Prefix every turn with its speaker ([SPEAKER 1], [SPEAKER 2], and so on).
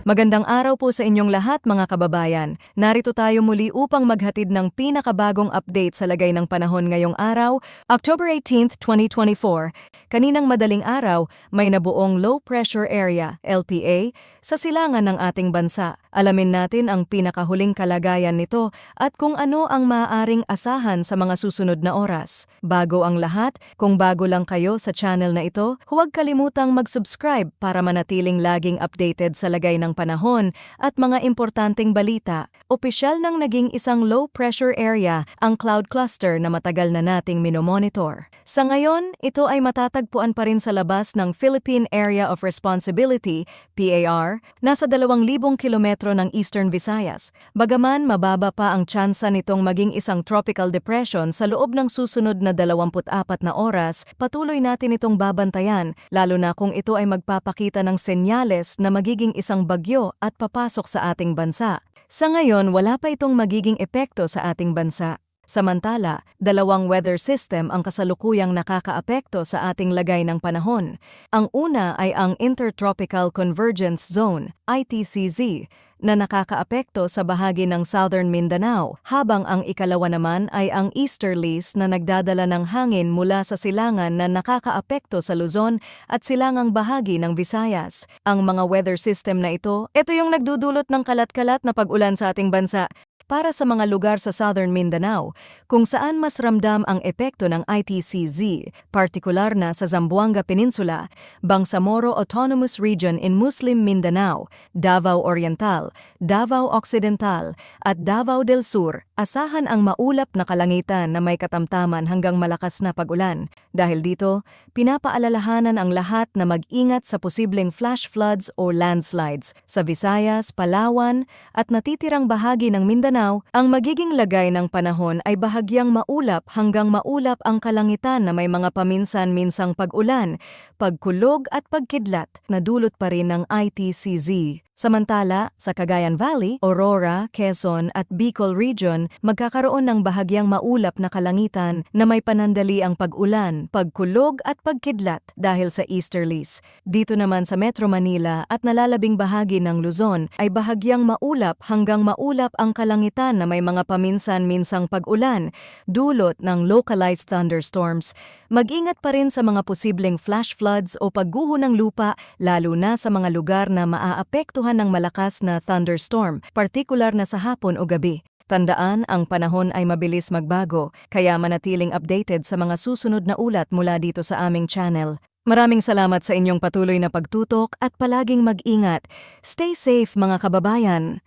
[SPEAKER 1] Magandang araw po sa inyong lahat mga kababayan. Narito tayo muli upang maghatid ng pinakabagong update sa lagay ng panahon ngayong araw, October 18th, 2024. Kaninang madaling araw, may nabuong low pressure area, LPA, sa silangan ng ating bansa. Alamin natin ang pinakahuling kalagayan nito at kung ano ang maaaring asahan sa mga susunod na oras. Bago ang lahat, kung bago lang kayo sa channel na ito, huwag kalimutang mag-subscribe para manatiling laging updated sa lagay ng panahon at mga importanteng balita. Opisyal nang naging isang low-pressure area ang cloud cluster na matagal na nating minomonitor. Sa ngayon, ito ay matatagpuan pa rin sa labas ng Philippine Area of Responsibility, PAR, nasa 2,000 kilometro ng Eastern Visayas. Bagaman mababa pa ang tsansa nitong maging isang tropical depression sa loob ng susunod na 24 na oras, patuloy natin itong babantayan, lalo na kung ito ay magpapakita ng senyales na magiging isang bagyo at papasok sa ating bansa. Sa ngayon, wala pa itong magiging epekto sa ating bansa. Samantala, dalawang weather system ang kasalukuyang nakakaapekto sa ating lagay ng panahon. Ang una ay ang Intertropical Convergence Zone, ITCZ, na nakakaapekto sa bahagi ng Southern Mindanao, habang ang ikalawa naman ay ang easterlies na nagdadala ng hangin mula sa silangan na nakakaapekto sa Luzon at silangang bahagi ng Visayas. Ang mga weather system na ito yung nagdudulot ng kalat-kalat na pag-ulan sa ating bansa. Para sa mga lugar sa Southern Mindanao, kung saan mas ramdam ang epekto ng ITCZ, partikular na sa Zamboanga Peninsula, Bangsamoro Autonomous Region in Muslim Mindanao, Davao Oriental, Davao Occidental, at Davao del Sur, asahan ang maulap na kalangitan na may katamtaman hanggang malakas na pag-ulan. Dahil dito, pinapaalalahanan ang lahat na mag-ingat sa posibleng flash floods o landslides sa Visayas, Palawan, at natitirang bahagi ng Mindanao. Ang magiging lagay ng panahon ay bahagyang maulap hanggang maulap ang kalangitan na may mga paminsan-minsang pag-ulan, pagkulog at pagkidlat na dulot pa rin ng ITCZ. Samantala, sa Cagayan Valley, Aurora, Quezon at Bicol Region, magkakaroon ng bahagyang maulap na kalangitan na may panandali ang pag-ulan, pagkulog at pagkidlat dahil sa easterlies. Dito naman sa Metro Manila at nalalabing bahagi ng Luzon ay bahagyang maulap hanggang maulap ang kalangitan na may mga paminsan-minsang pag-ulan, dulot ng localized thunderstorms. Mag-ingat pa rin sa mga posibleng flash floods o pagguho ng lupa, lalo na sa mga lugar na maaapektuhan ng malakas na thunderstorm, partikular na sa hapon o gabi. Tandaan, ang panahon ay mabilis magbago, kaya manatiling updated sa mga susunod na ulat mula dito sa aming channel. Maraming salamat sa inyong patuloy na pagtutok at palaging mag-ingat. Stay safe mga kababayan!